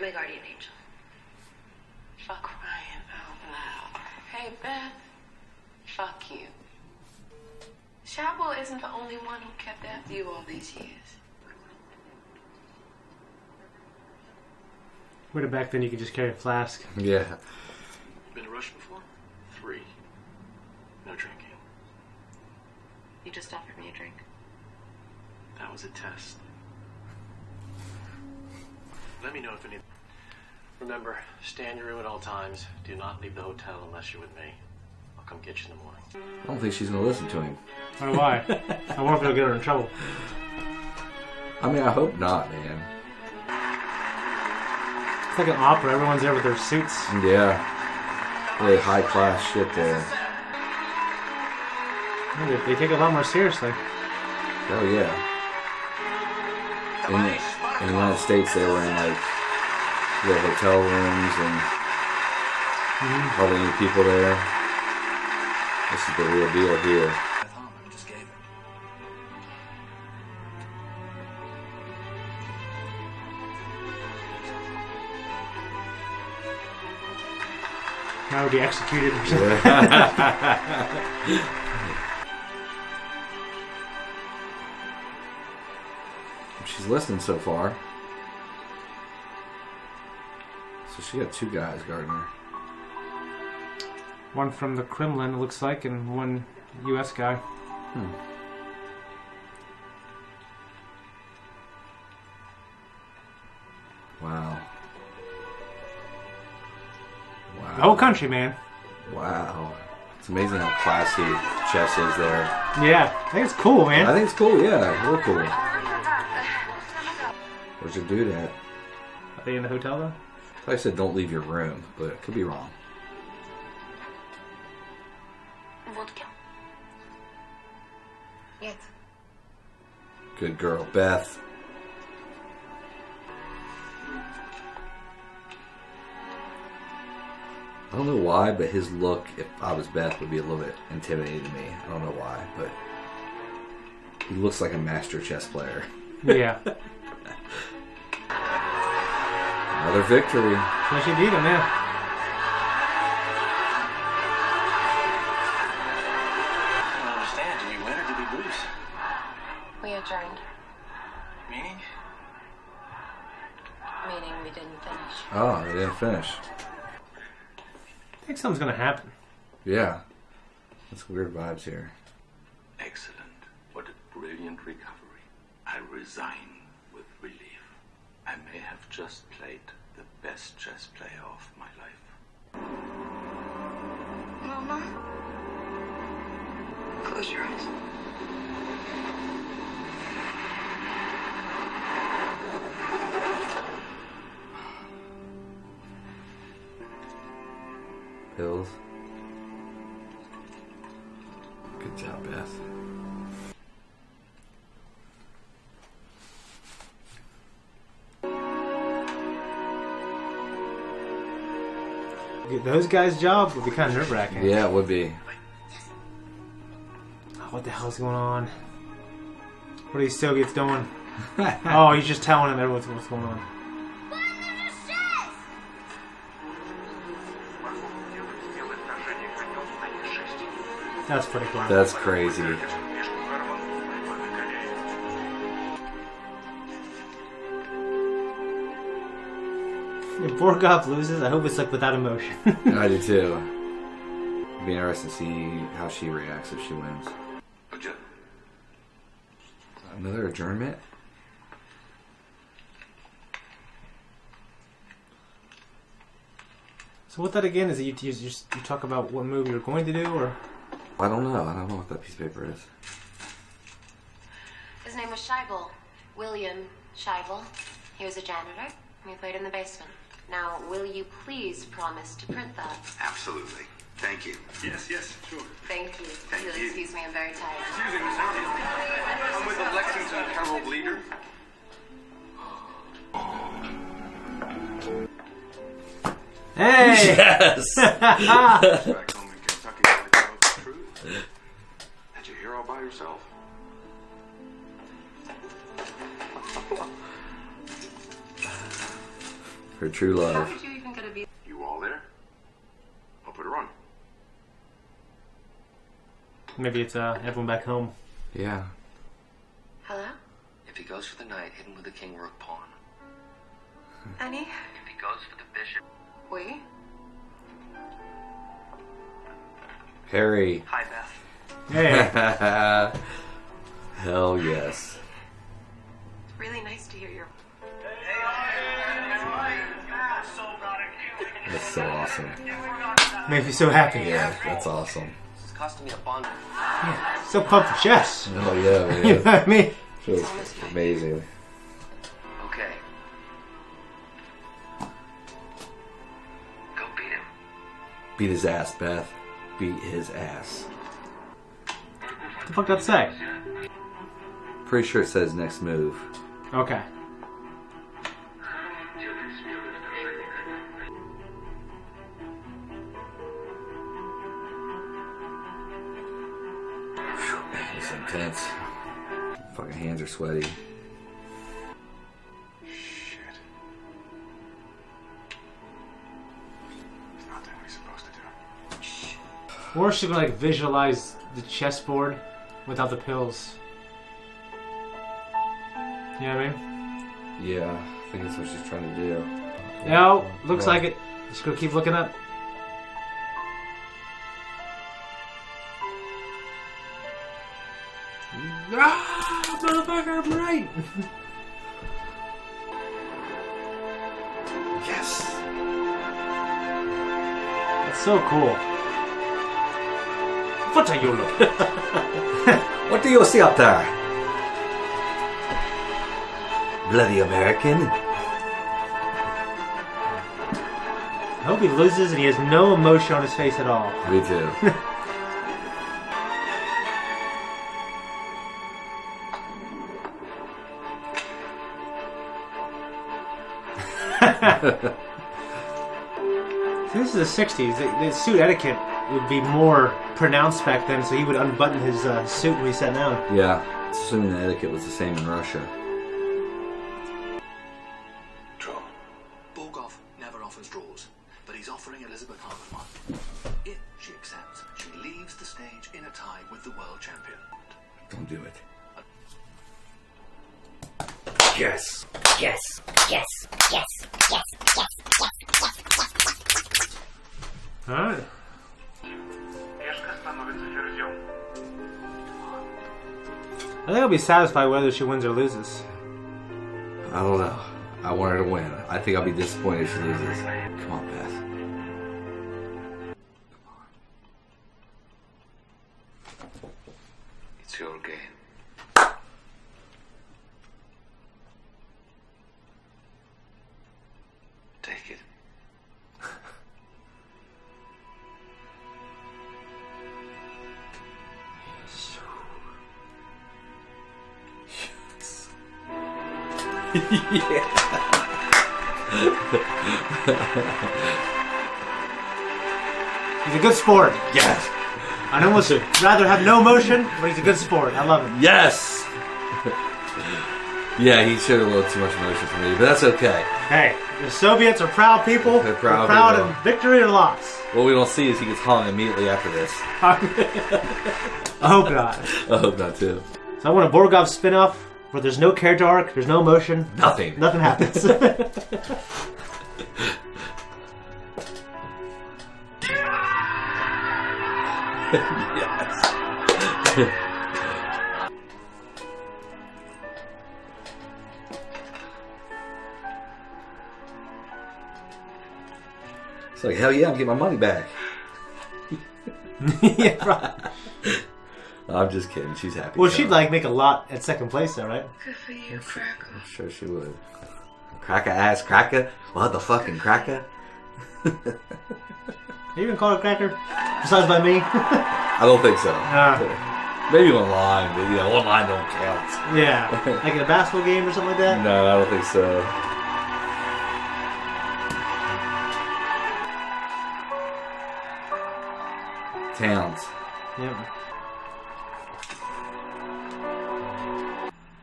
My guardian angel. For crying out loud. Hey, Beth. Fuck you. Shabo isn't the only one who kept after you all these years. Would have back then you could just carry a flask. Yeah. Been to Rush before? 3. No drinking. You just offered me a drink. That was a test. Let me know if any... Remember, stay in your room at all times. Do not leave the hotel unless you're with me. I'll come get you in the morning. I don't think she's going to listen to him. I don't know why. I wonder if it'll get her in trouble. I mean, I hope not, man. It's like an opera. Everyone's there with their suits. Yeah. Really high class shit there. They take it a lot more seriously. Oh, yeah. In the United States, they were in, like, the hotel rooms and hardly any people there. This is the real deal here. Now would be executed. She's listening so far. So she got 2 guys guarding her. One from the Kremlin, it looks like, and one U.S. guy. Wow. The whole country, man. Wow. It's amazing how classy chess is there. Yeah, I think it's cool, man. I think it's cool, yeah. Real cool. Where's your dude at? Are they in the hotel, though? I said don't leave your room, but it could be wrong. Vodka. Yes. Good girl, Beth. I don't know why, but his look, if I was Beth, would be a little bit intimidating to me. I don't know why, but he looks like a master chess player. Yeah. Another victory. So she beat him, yeah. I don't understand. Did we win or did we lose? We adjourned. Meaning? Meaning we didn't finish. Oh, they didn't finish. I think something's gonna happen. Yeah. That's weird vibes here. Excellent. What a brilliant recovery. I resign with relief. I may have just played the best chess player of my life. Mama? Close your eyes. Pills. Good job, Beth. Those guys' job would be kind of nerve-wracking. Yeah, it would be. Oh, what the hell's going on? What are these Soviets doing? Oh, he's just telling him everyone's what's going on. That's pretty cool. That's crazy. If Borgov loses, I hope it's like without emotion. I do too. It'd be interesting to see how she reacts if she wins. Another adjournment? So what that again is? That you talk about what movie you're going to do, or? I don't know. I don't know what that piece of paper is. His name was Scheibel. William Scheibel. He was a janitor, and we played in the basement. Now, will you please promise to print that? Absolutely. Thank you. Yes, sure. Thank you. Thank You'll you. excuse me, I'm very tired. Excuse me, sir. I'm with the Lexington Herald Leader. Hey! Yes! Back home in Kentucky, I know the truth. That you're here all by yourself. Her true How love. did you even get a visa? You all there? I'll put her on. Maybe it's everyone back home. Yeah. Hello? If he goes for the knight, hit him with the king rook pawn. Annie? If he goes for the bishop. Oui? Harry. Hi, Beth. Hey. Hell yes. It's really nice to hear your... That's so awesome. Makes me so happy. Yeah, that's awesome. This is costing me a bond. So pumped for chess. Oh yeah, man. You know what I mean? Feels amazing. Okay. Go beat him. Beat his ass, Beth. Beat his ass. What the fuck did that say? Pretty sure it says next move. Okay. It's intense. Fucking hands are sweaty. Shit. He's not doing what he's supposed to do. Or she could like visualize the chessboard without the pills. You know what I mean? Yeah, I think that's what she's trying to do. No, looks Well, like it. Just gonna keep looking up. Ah, motherfucker, I'm right. Yes. It's so cool. What are you looking? What do you see up there? Bloody American. I hope he loses and he has no emotion on his face at all. Me too. This is the 60s. The suit etiquette would be more pronounced back then, so he would unbutton his suit when he sat down. Yeah, assuming the etiquette was the same in Russia. Draw. Borgov never offers draws, but he's offering Elizabeth Harlan one. If she accepts, she leaves the stage in a tie with the world champion. Don't do it. Yes. Yes, yes, yes, yes, yes, Alright. I think I'll be satisfied whether she wins or loses. I don't know. I want her to win. I think I'll be disappointed if she loses. Come on, Beth. It's your game. Take it. He's a good sport. Yes. I'd almost rather have no emotion, but he's a good sport. I love him. Yes. Yeah, he showed a little too much emotion for me, but that's okay. Hey, the Soviets are proud people. They're proud proud people. of victory or loss. What we don't see is he gets hung immediately after this. I hope not. I hope not too. So I want a Borgov spin-off where there's no character arc, there's no emotion. Nothing. Nothing happens. It's like, hell yeah, I'm getting my money back. Yeah, right. I'm just kidding. She's happy. Well, so. she'd like make a lot at second place, though, right? Good for you, Cracker. I'm sure she would. Cracker ass cracker? What the fucking cracker? You even call it cracker? Besides by me? I don't think so. Maybe one line, but one line don't count. Yeah. Like in a basketball game or something like that? No, I don't think so. Towns. Yep.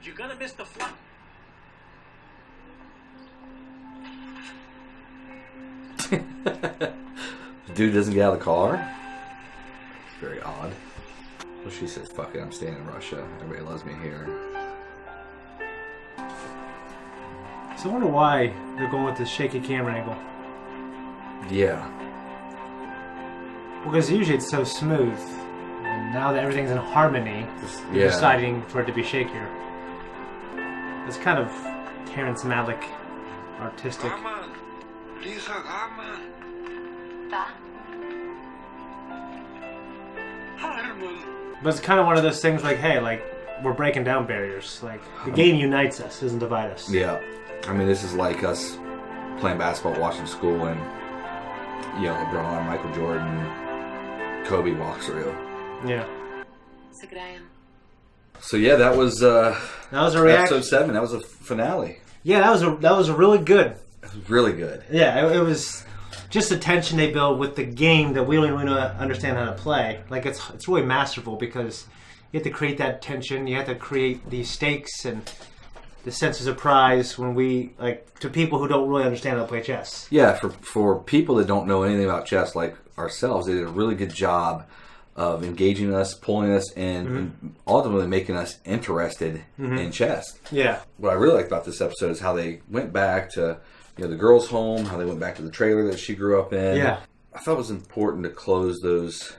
You're gonna miss the flight. The dude doesn't get out of the car. It's very odd. Well, she says, "Fuck it, I'm staying in Russia. Everybody loves me here." So I wonder why they're going with this shaky camera angle. Yeah. Well, because usually it's so smooth. And now that everything's in harmony, they're deciding for it to be shakier. It's kind of Terrence Malick artistic. But it's kind of one of those things like, hey, like, we're breaking down barriers. Like, the game unites us, doesn't divide us. Yeah. I mean, this is like us playing basketball, watching school, and, you know, LeBron, Michael Jordan, Kobe walks through. Yeah. So good I am. So, yeah, that was a reaction. episode 7. That was a finale. Yeah, that was a really good. It was really good. Yeah, it was just the tension they build with the game that we don't really understand how to play. Like, it's really masterful because you have to create that tension. You have to create these stakes and the sense of surprise when we, like, to people who don't really understand how to play chess. Yeah, for people that don't know anything about chess like ourselves, they did a really good job of engaging us, pulling us in, and ultimately making us interested in chess. Yeah. What I really liked about this episode is how they went back to, you know, the girl's home, how they went back to the trailer that she grew up in. Yeah. I thought it was important to close those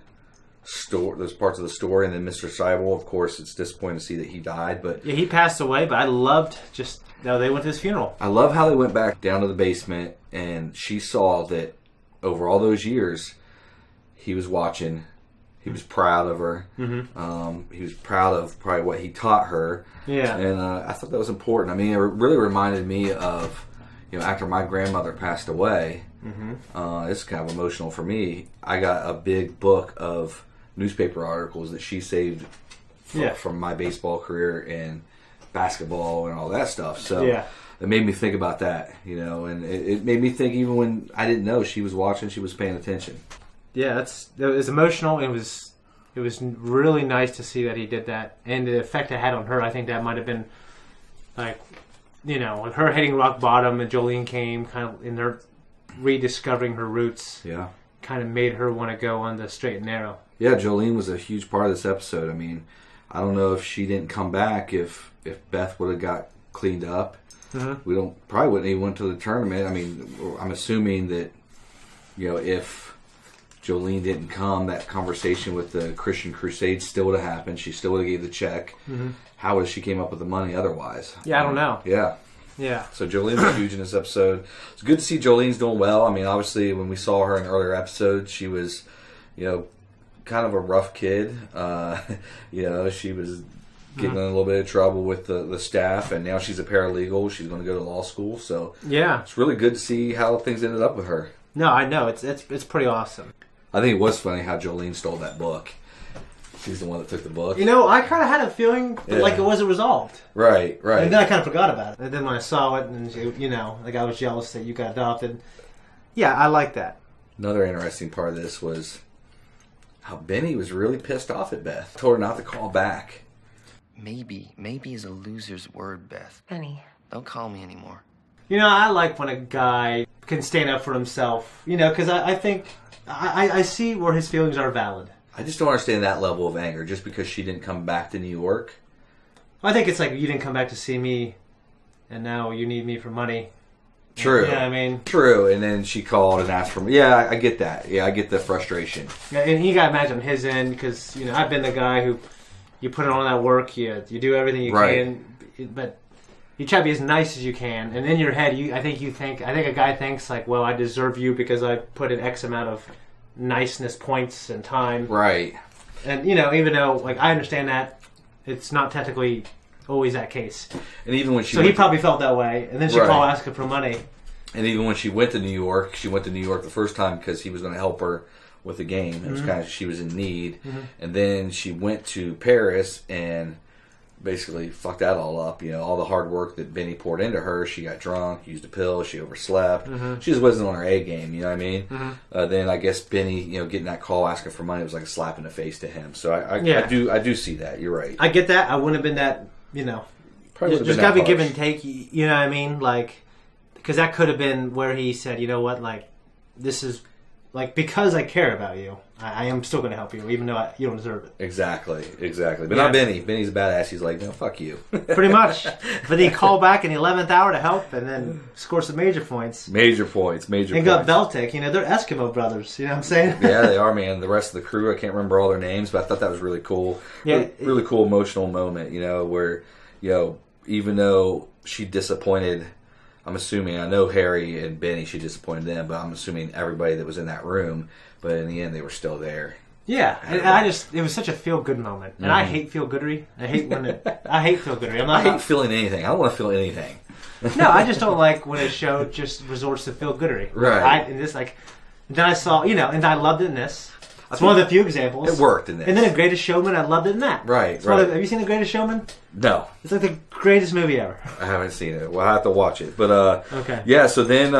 parts of the story, and then Mr. Seibel, of course, it's disappointing to see that he died, but yeah, he passed away, but I loved just how they went to his funeral. I love how they went back down to the basement, and she saw that over all those years, he was watching. He was proud of her. He was proud of probably what he taught her. Yeah. And I thought that was important. I mean, it really reminded me of, you know, after my grandmother passed away, it's kind of emotional for me. I got a big book of newspaper articles that she saved from my baseball career and basketball and all that stuff. So it made me think about that, you know, and it made me think even when I didn't know she was watching, she was paying attention. Yeah, it was emotional. It was really nice to see that he did that, and the effect it had on her. I think that might have been like, you know, with her hitting rock bottom, and Jolene came kind of in her rediscovering her roots. Yeah, kind of made her want to go on the straight and narrow. Yeah, Jolene was a huge part of this episode. I mean, I don't know if she didn't come back, if Beth would have got cleaned up. We probably wouldn't even went to the tournament. I mean, I'm assuming that, you know, if Jolene didn't come, that conversation with the Christian Crusade still would have happened. She still would have gave the check. How would she came up with the money otherwise? Yeah, I don't know. Yeah. So Jolene was huge in this episode. It's good to see Jolene's doing well. I mean, obviously, when we saw her in earlier episodes, she was, you know, kind of a rough kid. You know, she was getting in a little bit of trouble with the staff, and now she's a paralegal. She's going to go to law school. So yeah, it's really good to see how things ended up with her. No, I know. It's pretty awesome. I think it was funny how Jolene stole that book. She's the one that took the book. You know, I kind of had a feeling like it wasn't resolved. Right. And then I kind of forgot about it. And then when I saw it, and you know, like I was jealous that you got adopted. Yeah, I like that. Another interesting part of this was how Benny was really pissed off at Beth. Told her not to call back. Maybe is a loser's word, Beth. Benny. Don't call me anymore. You know, I like when a guy can stand up for himself. You know, because I think I see where his feelings are valid. I just don't understand that level of anger just because she didn't come back to New York. I think it's like you didn't come back to see me, and now you need me for money. True. Yeah, I mean... True, and then she called and asked for me. Yeah, I get that. Yeah, I get the frustration. Yeah, and you got to imagine his end, because, you know, I've been the guy who, you put in all that work, you do everything you can, but you try to be as nice as you can, and in your head, I think a guy thinks, like, well, I deserve you because I put in X amount of niceness points and time. Right. And, you know, even though, like, I understand that, it's not technically always that case. And even when he probably felt that way, and then she called asking for money. And even when she went to New York the first time because he was going to help her with the game. It was kind of, she was in need. And then she went to Paris and basically fucked that all up. You know, all the hard work that Benny poured into her. She got drunk, used a pill, she overslept. She just wasn't on her A game, you know what I mean? Then I guess Benny, you know, getting that call asking for money was like a slap in the face to him. So I do see that. You're right. I get that. I wouldn't have been that, you know. There's got to be give and take, you know what I mean? Like, because that could have been where he said, you know what, like, this is like because I care about you, I am still going to help you, even though you don't deserve it. Exactly. But not Benny. Benny's a badass. He's like, no, fuck you. Pretty much. But then he called back in the 11th hour to help, and then score some major points. Major points. And got Beltic. They're Eskimo brothers. You know what I'm saying? Yeah, they are, man. The rest of the crew, I can't remember all their names, but I thought that was really cool. Yeah, really cool emotional moment. Where even though she disappointed. I'm assuming, I know Harry and Benny, she disappointed them, but I'm assuming everybody that was in that room, but in the end, they were still there. Yeah, and it was such a feel-good moment. And I hate feel-goodery. I hate feel-goodery. I hate feeling anything. I don't want to feel anything. No, I just don't like when a show just resorts to feel-goodery. Right. Then I saw, and I loved it in this. It's one of the few examples. It worked in this. And then The Greatest Showman, I loved it in that. Right. Have you seen The Greatest Showman? No. It's like the greatest movie ever. I haven't seen it. Well, I have to watch it. But, okay. Yeah, so then,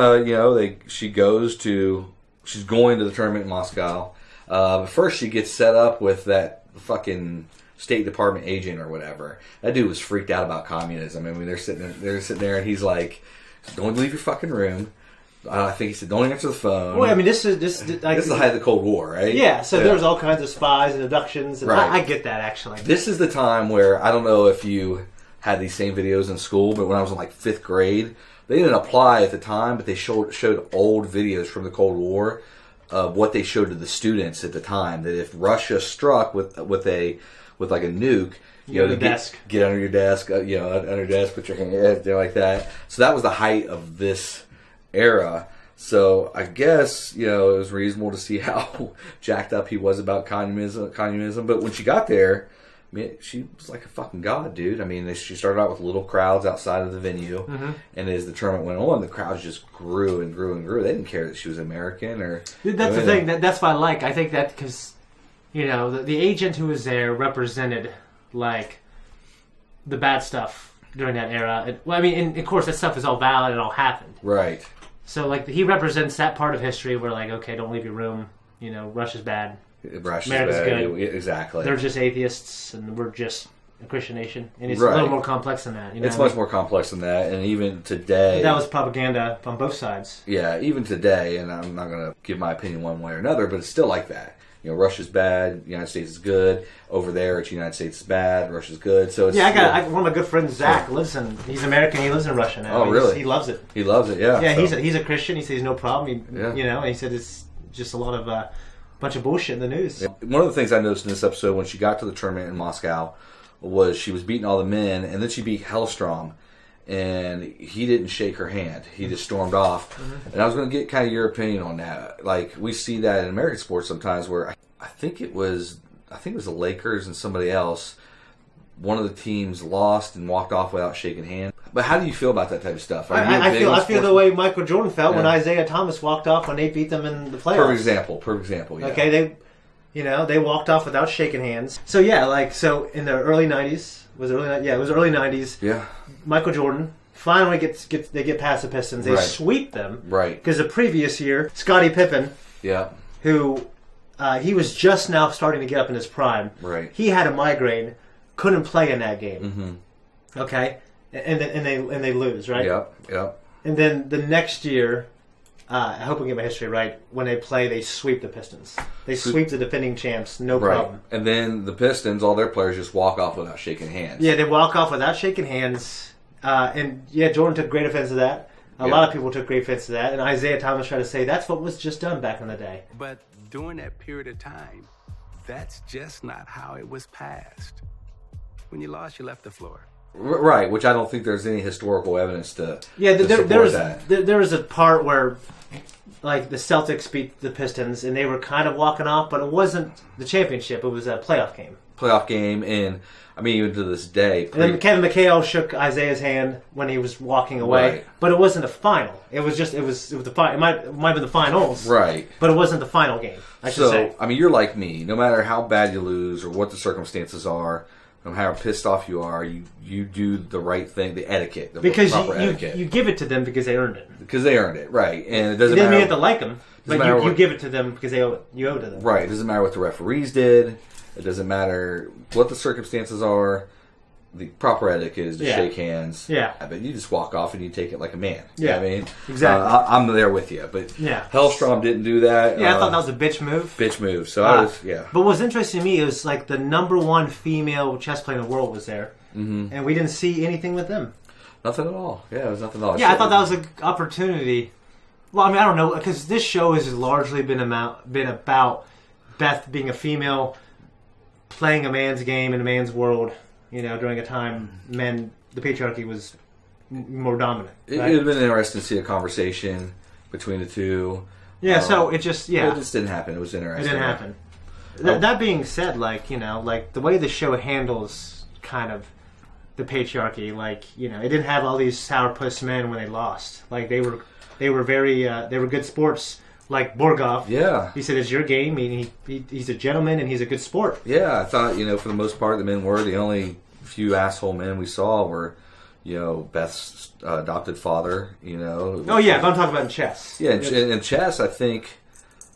she's going to the tournament in Moscow. But first she gets set up with that fucking State Department agent or whatever. That dude was freaked out about communism. I mean, they're sitting there and he's like, don't leave your fucking room. I think he said, don't answer the phone. Well, I mean, this is the height of the Cold War, right? Yeah, so there was all kinds of spies and abductions. And right. I get that, actually. This is the time where, I don't know if you had these same videos in school, but when I was in like 5th grade, they didn't apply at the time, but they showed old videos from the Cold War of what they showed to the students at the time. That if Russia struck with like a nuke, get under your desk, under your desk, put your hand there like that. So that was the height of this era. So I guess it was reasonable to see how jacked up he was about communism. But when she got there, I mean, she was like a fucking god, dude. I mean, she started out with little crowds outside of the venue, and as the tournament went on, the crowds just grew and grew and grew. They didn't care that she was American or. That's the thing. That's what I like. I think that because the agent who was there represented like the bad stuff during that era. And of course, that stuff is all valid and all happened. Right. So, like, he represents that part of history where, like, okay, don't leave your room. Russia's bad. Russia's America's bad. good. Exactly. They're just atheists, and we're just a Christian nation. And it's right. a little more complex than that. It's much more complex than that. And even today... That was propaganda on both sides. Yeah, even today, and I'm not going to give my opinion one way or another, but it's still like that. Russia's bad, the United States is good. Over there, it's United States is bad, Russia's good. So it's, one of my good friends, Zach, he's American, he lives in Russia now. Oh, really? He loves it. He loves it, yeah. Yeah, he's a Christian, he says no problem, and he said it's just a lot of, bunch of bullshit in the news. Yeah. One of the things I noticed in this episode when she got to the tournament in Moscow was she was beating all the men, and then she beat Hellstrom, and he didn't shake her hand. He just stormed off. And I was going to get kind of your opinion on that. Like, we see that in American sports sometimes where I think it was the Lakers and somebody else. One of the teams lost and walked off without shaking hands. But how do you feel about that type of stuff? I feel the way Michael Jordan felt when Isaiah Thomas walked off when they beat them in the playoffs. Per example. Yeah. Okay, they walked off without shaking hands. So in the early '90s, it was early '90s. Yeah. Michael Jordan finally they get past the Pistons. They sweep them. Right. Because the previous year, Scottie Pippen. Yeah. Who. He was just now starting to get up in his prime. Right. He had a migraine, couldn't play in that game. Mm-hmm. Okay, and they lose, right? Yep. And then the next year, I hope we get my history right. When they play, they sweep the Pistons. They sweep the defending champs, no problem. And then the Pistons, all their players just walk off without shaking hands. Yeah, they walk off without shaking hands. Jordan took great offense to that. A lot of people took great offense to that. And Isaiah Thomas tried to say that's what was just done back in the day. But during that period of time, that's just not how it was passed. When you lost, you left the floor. Right, which I don't think there's any historical evidence to there was a part where like the Celtics beat the Pistons and they were kind of walking off, but it wasn't the championship, it was a playoff game. And I mean, even to this day. And then Kevin McHale shook Isaiah's hand when he was walking away, but it wasn't a final. It was the final. It might have been the finals, right? But it wasn't the final game. I should say. I mean, you're like me. No matter how bad you lose or what the circumstances are, no matter how pissed off you are, you do the right thing, the etiquette, etiquette. You give it to them because they earned it. Because they earned it, right? And it doesn't mean matter. You have to like them, but you give it to them because you owe it to them. Right. It doesn't matter what the referees did. It doesn't matter what the circumstances are. the proper etiquette is to shake hands. Yeah. But you just walk off and you take it like a man. Yeah. You know what I mean? Exactly. I'm there with you. But Hellstrom didn't do that. Yeah, I thought that was a bitch move. Bitch move. So I was, But what's interesting to me is like the number one female chess player in the world was there. Mm-hmm. And we didn't see anything with them. Nothing at all. Yeah, it was nothing at all. Yeah, I thought that was an opportunity. Well, I mean, I don't know, because this show has largely been about Beth being a female playing a man's game in a man's world, during a time the patriarchy was more dominant. It right? would have been interesting to see a conversation between the two. Yeah, so it just, It just didn't happen. It was interesting. It didn't happen. That being said, like the way the show handles kind of the patriarchy, it didn't have all these sourpuss men when they lost. Like they were very they were good sports. Like Borgov, yeah, he said it's your game. He's a gentleman and he's a good sport. Yeah, I thought for the most part the men were. The only few asshole men we saw were Beth's adopted father. Oh yeah, but I'm talking about in chess. Yeah, in chess, I think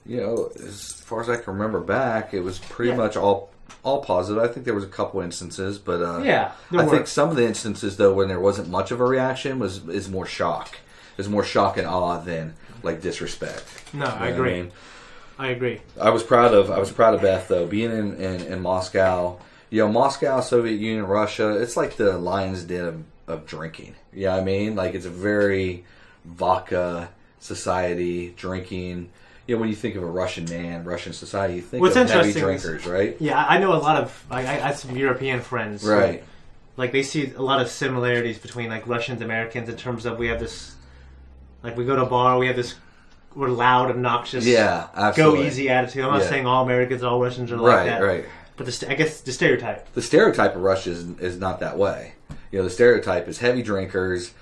as far as I can remember back, it was pretty much all positive. I think there was a couple instances, but I think some of the instances though when there wasn't much of a reaction is more shock. There's more shock and awe than like disrespect. No, I agree. I agree. I was proud of Beth though, being in Moscow. Moscow, Soviet Union, Russia. It's like the lion's den of drinking. You know what I mean? Like it's a very vodka society, drinking. When you think of a Russian society, you think of heavy drinkers, right? Yeah, I know a lot of. I had some European friends, right? Like they see a lot of similarities between like Russians, Americans in terms of we have this. Like we go to a bar, we're loud, obnoxious, absolutely. Go easy attitude. I'm not saying all Americans, all Russians are like that, right? But I guess the stereotype. The stereotype of Russia is not that way. The stereotype is heavy drinkers,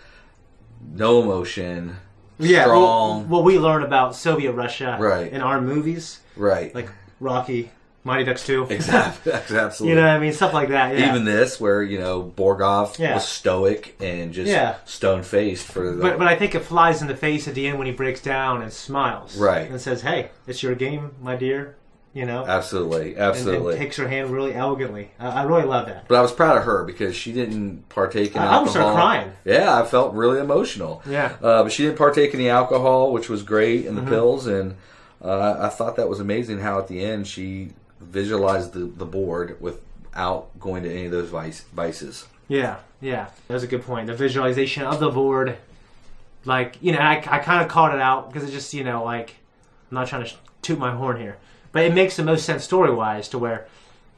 no emotion, strong. Well, we learn about Soviet Russia in our movies, right? Like Rocky. Mighty Ducks 2. Exactly. Absolutely. You know what I mean? Stuff like that, yeah. Even this, where, Borgov was stoic and just stone-faced for the... But I think it flies in the face at the end when he breaks down and smiles. Right. And says, hey, it's your game, my dear. Absolutely. And takes her hand really elegantly. I really love that. But I was proud of her because she didn't partake in alcohol. I almost started crying. Yeah, I felt really emotional. Yeah. But she didn't partake in the alcohol, which was great, and the pills. And I thought that was amazing how at the end she... visualize the board without going to any of those vices. Yeah. That was a good point. The visualization of the board, I kind of called it out because it's just, I'm not trying to toot my horn here, but it makes the most sense story-wise to where,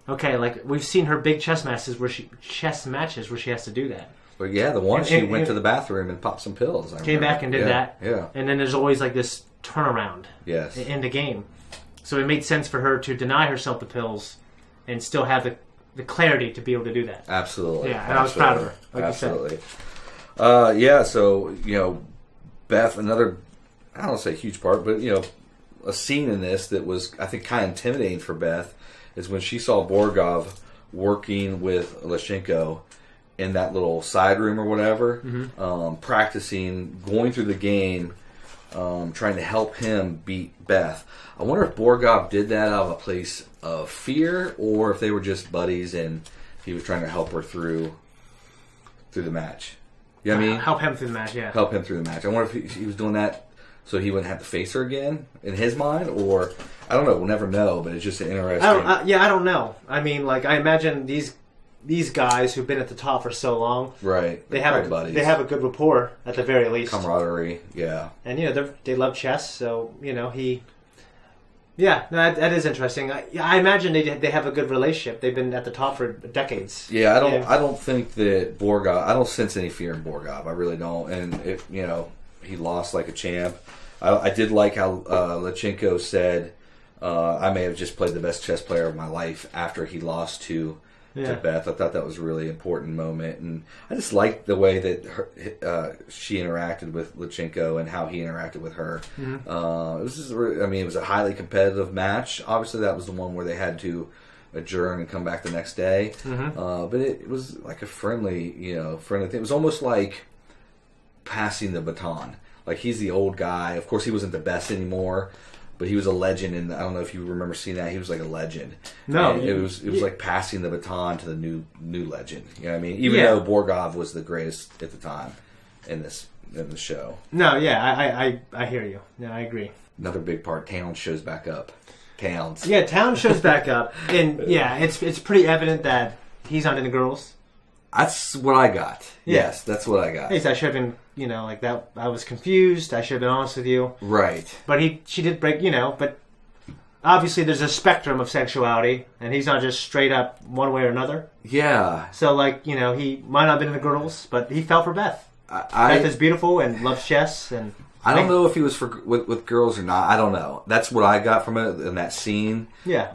okay, we've seen her big chess matches where she has to do that. Well, yeah, the one she went to the bathroom and popped some pills. Came back and did that. Yeah. And then there's always this turnaround. Yes. In the game. So it made sense for her to deny herself the pills and still have the clarity to be able to do that. Absolutely. Yeah, and I was proud of her. Like absolutely. So, Beth, another, I don't want to say huge part, but, a scene in this that was, I think, kind of intimidating for Beth is when she saw Borgov working with Leshchenko in that little side room or whatever, practicing, going through the game, trying to help him beat Beth. I wonder if Borgov did that out of a place of fear or if they were just buddies and he was trying to help her through the match. You know what I mean? Help him through the match, yeah. Help him through the match. I wonder if he was doing that so he wouldn't have to face her again in his mind, or I don't know. We'll never know, but it's just an interesting... I don't know. I mean, I imagine these guys who've been at the top for so long, right? They have a good rapport at the very least, camaraderie, yeah. And they love chess, so he. Yeah, that is interesting. I imagine they have a good relationship. They've been at the top for decades. Yeah, I don't think that Borgov. I don't sense any fear in Borgov. I really don't. And if he lost like a champ. I did like how Leshchenko said, "I may have just played the best chess player of my life" after he lost to Beth. I thought that was a really important moment, and I just liked the way that she interacted with Leshchenko and how he interacted with her. Mm-hmm. It was just, it was a highly competitive match. Obviously, that was the one where they had to adjourn and come back the next day. Mm-hmm. But it was like a friendly thing. It was almost like passing the baton. Like he's the old guy. Of course, he wasn't the best anymore. but he was a legend, and I don't know if you remember seeing that. He was like a legend. No, and it was like passing the baton to the new legend. You know what I mean? Even though Borgov was the greatest at the time in the show. No, yeah, I hear you. No, I agree. Another big part. Towns shows back up. Towns. Yeah, Towns shows back up, and yeah, it's pretty evident that he's not into girls. That's what I got. Yeah. Yes, that's what I got. I should have been, like that. I was confused. I should have been honest with you. Right. But she did break, but obviously there's a spectrum of sexuality, and he's not just straight up one way or another. Yeah. So, he might not have been into girls, but he fell for Beth. Beth is beautiful and loves chess, and I don't know if he was with girls or not. I don't know. That's what I got from it in that scene. Yeah.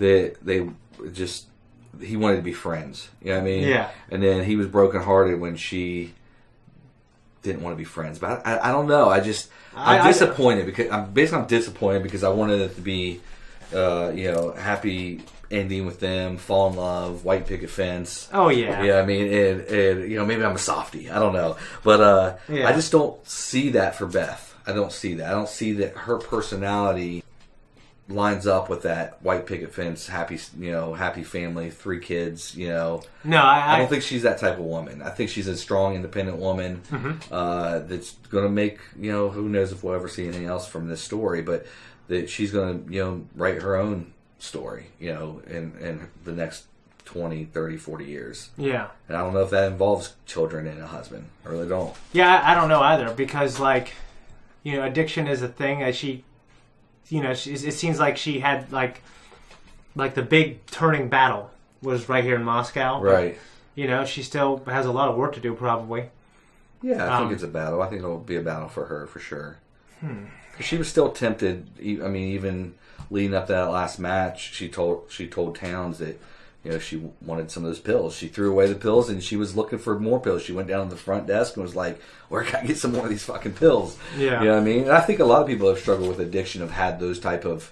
He wanted to be friends. You know what I mean? Yeah. And then he was brokenhearted when she didn't want to be friends. But I don't know. I'm disappointed because I'm disappointed because I wanted it to be, happy ending with them, fall in love, white picket fence. Oh yeah. Yeah, I mean, and maybe I'm a softie. I don't know, but I just don't see that for Beth. I don't see that. I don't see that her personality lines up with that white picket fence, happy family, 3 kids. No, I don't think she's that type of woman. I think she's a strong, independent woman that's going to make who knows if we'll ever see anything else from this story, but that she's going to write her own story, in the next 20, 30, 40 years. Yeah. And I don't know if that involves children and a husband. I really don't. Yeah, I don't know either because addiction is a thing that she. It seems like she had like the big turning battle was right here in Moscow. Right. But, she still has a lot of work to do, probably. Yeah, I think it's a battle. I think it'll be a battle for her for sure. She was still tempted. I mean, even leading up to that last match, she told Towns that she wanted some of those pills. She threw away the pills and she was looking for more pills. She went down to the front desk and was like, "Where can I get some more of these fucking pills?" Yeah. You know what I mean? And I think a lot of people have struggled with addiction, have had those type of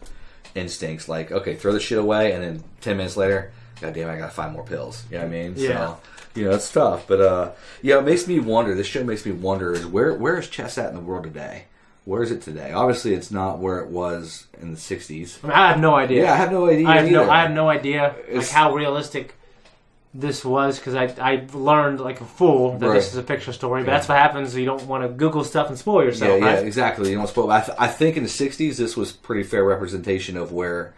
instincts. Like, okay, throw the shit away, and then 10 minutes later, God damn, I gotta find more pills. You know what I mean? Yeah. So, it's tough. But it makes me wonder. This show makes me wonder: is where is chess at in the world today? Where is it today? Obviously, it's not where it was in the 60s. I mean, I have no idea. Yeah, I have no idea. I have no idea how realistic this was because I learned like a fool that this is a fictional story. But that's what happens. You don't want to Google stuff and spoil yourself. Yeah, exactly. You don't spoil. I think in the 60s, this was pretty fair representation of where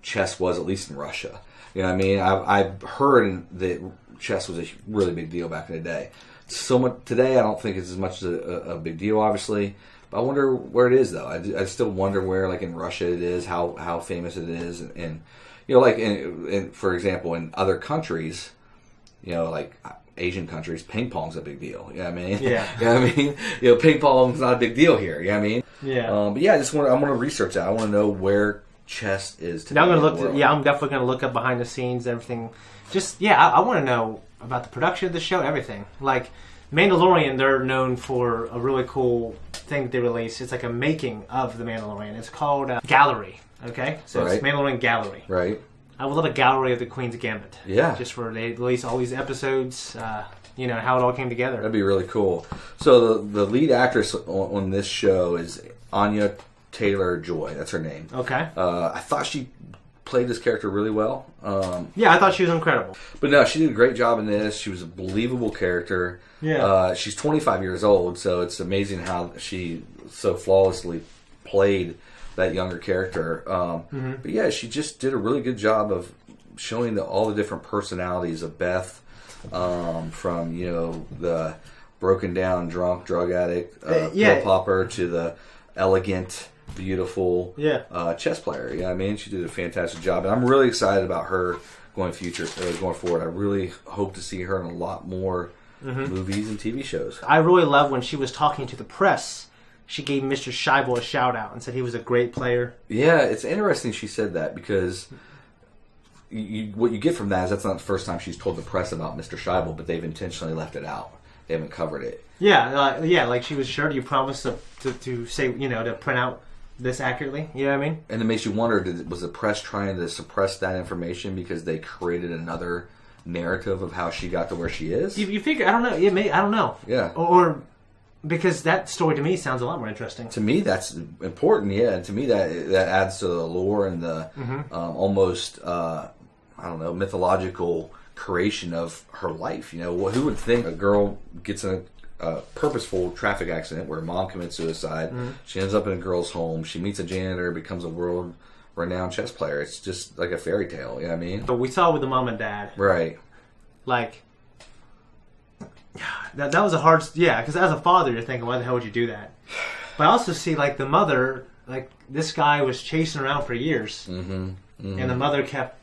chess was, at least in Russia. You know what I mean? I've heard that chess was a really big deal back in the day. So much today, I don't think it's as much as a big deal, obviously. I wonder where it is, though. I still wonder where, like in Russia, it is, how famous it is, and like for example, in other countries, like Asian countries, ping pong's a big deal. You know what I mean? Yeah. You know what I mean? Ping pong's not a big deal here. You know what I mean? Yeah. But yeah, I want to research that. I want to know where chess is today. I'm gonna look. I'm definitely gonna look up behind the scenes, everything. I want to know about the production of the show, everything. Like Mandalorian, they're known for a really cool thing that they release. It's like a making of the Mandalorian. It's called Gallery. Okay, so it's Mandalorian Gallery. Right. I would love a gallery of the Queen's Gambit. Yeah. Just where they release all these episodes. How it all came together. That'd be really cool. So the lead actress on this show is Anya Taylor-Joy. That's her name. Okay. I thought she played this character really well. I thought she was incredible. But no, she did a great job in this. She was a believable character. Yeah. She's 25 years old, so it's amazing how she so flawlessly played that younger character. But yeah, she just did a really good job of showing all the different personalities of Beth, from the broken down, drunk, drug addict, pill popper to the elegant, beautiful chess player. You know what I mean? She did a fantastic job, and I'm really excited about her going forward. I really hope to see her in a lot more movies and TV shows. I really love when she was talking to the press. She gave Mr. Scheibel a shout out and said he was a great player. Yeah, it's interesting she said that because what you get from that is that's not the first time she's told the press about Mr. Scheibel, but they've intentionally left it out. They haven't covered it. Yeah, like she was sure you promised to say, to print out this accurately. You know what I mean? And it makes you wonder, was the press trying to suppress that information because they created another narrative of how she got to where she is? You figure, I don't know. I don't know. Yeah. Or Because that story to me sounds a lot more interesting. To me, that's important. Yeah, to me that adds to the lore and the almost I don't know, mythological creation of her life. You know, who would think a girl gets in a purposeful traffic accident where mom commits suicide? She ends up in a girl's home. She meets a janitor, becomes a world-renowned chess player. It's just like a fairy tale. You know what I mean? But we saw with the mom and dad, Right. like. That was a hard... Yeah, because as a father, you're thinking, why the hell would you do that? But I also see, like, the mother... Like, this guy was chasing around for years. And the mother kept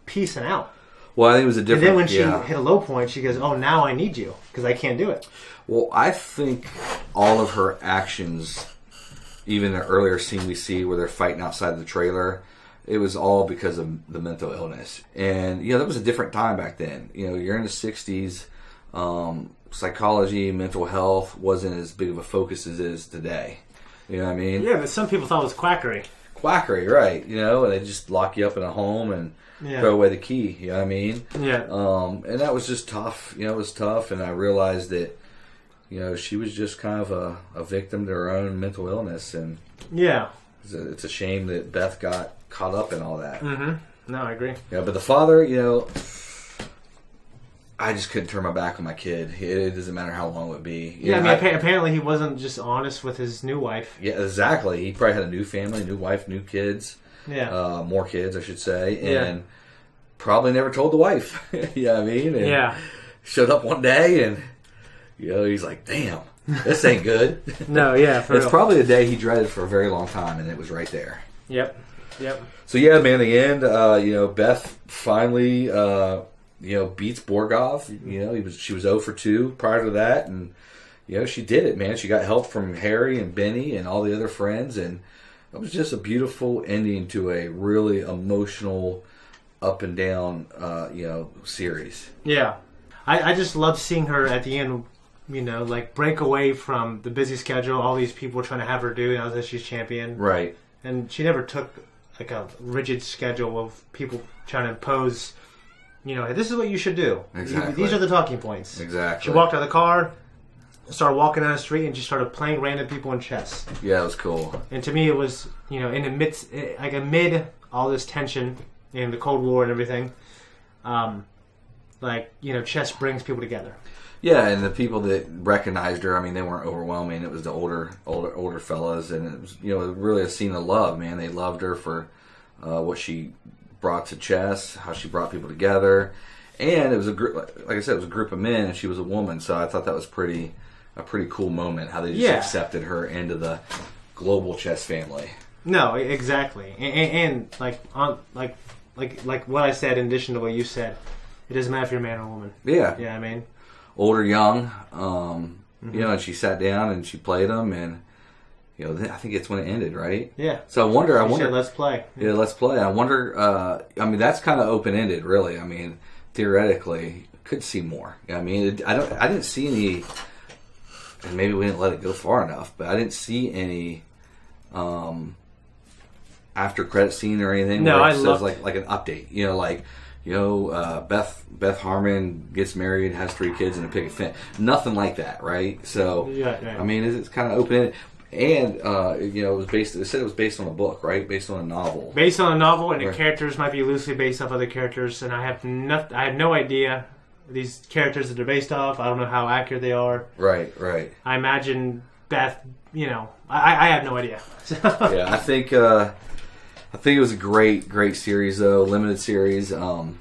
piecing out. Well, I think it was a different... And then when she hit a low point, she goes, oh, now I need you. Because I can't do it. Well, I think all of her actions, even the earlier scene we see where they're fighting outside the trailer... It was all because of the mental illness. And, you know, that was a different time back then. You know, you're in the 60s... psychology, mental health wasn't as big of a focus as it is today. You know what I mean? Yeah, but some people thought it was quackery. Quackery, right. You know, and they just lock you up in a home and throw away the key. You know what I mean? Yeah. And that was just tough. You know, it was tough. And I realized that, you know, she was just kind of a victim to her own mental illness. And yeah, it's a shame that Beth got caught up in all that. No, I agree. Yeah, but the father, you know... I just couldn't turn my back on my kid. It doesn't matter how long it would be. Yeah, I mean, apparently he wasn't just honest with his new wife. Yeah, exactly. He probably had a new family, new wife, new kids. Yeah. More kids, I should say. And probably never told the wife. You know what I mean? And showed up one day and, you know, he's like, damn, this ain't good. No, yeah, for It's real. probably a day he dreaded for a very long time, and it was right there. Yep. So, yeah, man, in the end, you know, Beth finally... you know, beats Borgov. You know, she was 0 for 2 prior to that, and you know, she did it, man. She got help from Harry and Benny and all the other friends, and it was just a beautiful ending to a really emotional, up and down, you know, series. Yeah, I just love seeing her at the end. You know, like break away from the busy schedule. All these people trying to have her do now that she's champion, right? And she never took like a rigid schedule of people trying to impose. You know, this is what you should do. Exactly. These are the talking points. Exactly. She walked out of the car, started walking down the street, and just started playing random people in chess. Yeah, it was cool. And to me, it was, you know, in the midst, like amid all this tension and the Cold War and everything, like, you know, chess brings people together. Yeah, and the people that recognized her, I mean, they weren't overwhelming. It was the older fellas, and it was, you know, really a scene of love, man. They loved her for what she brought to chess, how she brought people together, and it was a group. Like I said, it was a group of men, and she was a woman. So I thought that was a pretty cool moment. How they just accepted her into the global chess family. No, exactly, and like what I said. In addition to what you said, it doesn't matter if you're a man or a woman. Yeah, I mean, old or young. You know, and she sat down and she played them, and you know, I think it's when it ended, right? Yeah. So I wonder. Said, let's play. Yeah, let's play. I wonder. I mean, that's kind of open ended, really. I mean, theoretically, could see more. I mean, I didn't see any, and maybe we didn't let it go far enough. But I didn't see any after credit scene or anything. No, where I it love says like an update. You know, like. You know, Beth Harmon gets married, has 3 kids, and a picket fence. Nothing like that, right? So, I mean, it's kind of open-ended. And, you know, it said it was based on a book, right? Based on a novel. Based on a novel, and the characters might be loosely based off other characters, and I have no idea these characters that they're based off. I don't know how accurate they are. Right. I imagine Beth, you know, I have no idea. Yeah, I think it was a great series, though. Limited series. You know,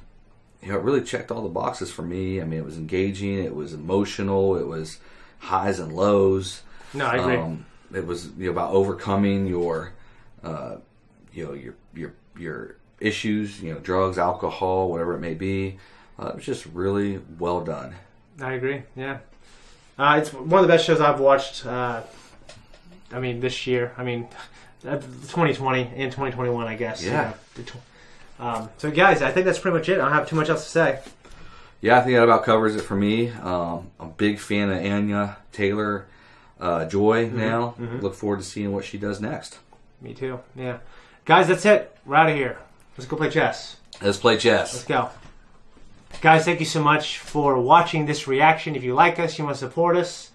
it really checked all the boxes for me. I mean, it was engaging. It was emotional. It was highs and lows. No, I agree. It was, you know, about overcoming your, you know, your issues. You know, drugs, alcohol, whatever it may be. It was just really well done. I agree. Yeah, it's one of the best shows I've watched. I mean, this year. I mean. 2020 and 2021, I guess. Yeah. So, guys, I think that's pretty much it. I don't have too much else to say. Yeah, I think that about covers it for me. I'm a big fan of Anya Taylor-Joy now. Look forward to seeing what she does next. Me too. Yeah. Guys, that's it. We're out of here. Let's go play chess. Let's play chess. Let's go. Guys, thank you so much for watching this reaction. If you like us, you want to support us,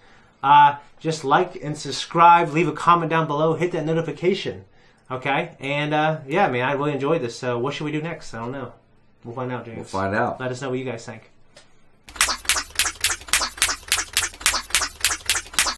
just like and subscribe. Leave a comment down below. Hit that notification. Okay? And, yeah, man, I really enjoyed this. So what should we do next? I don't know. We'll find out, James. We'll find out. Let us know what you guys think.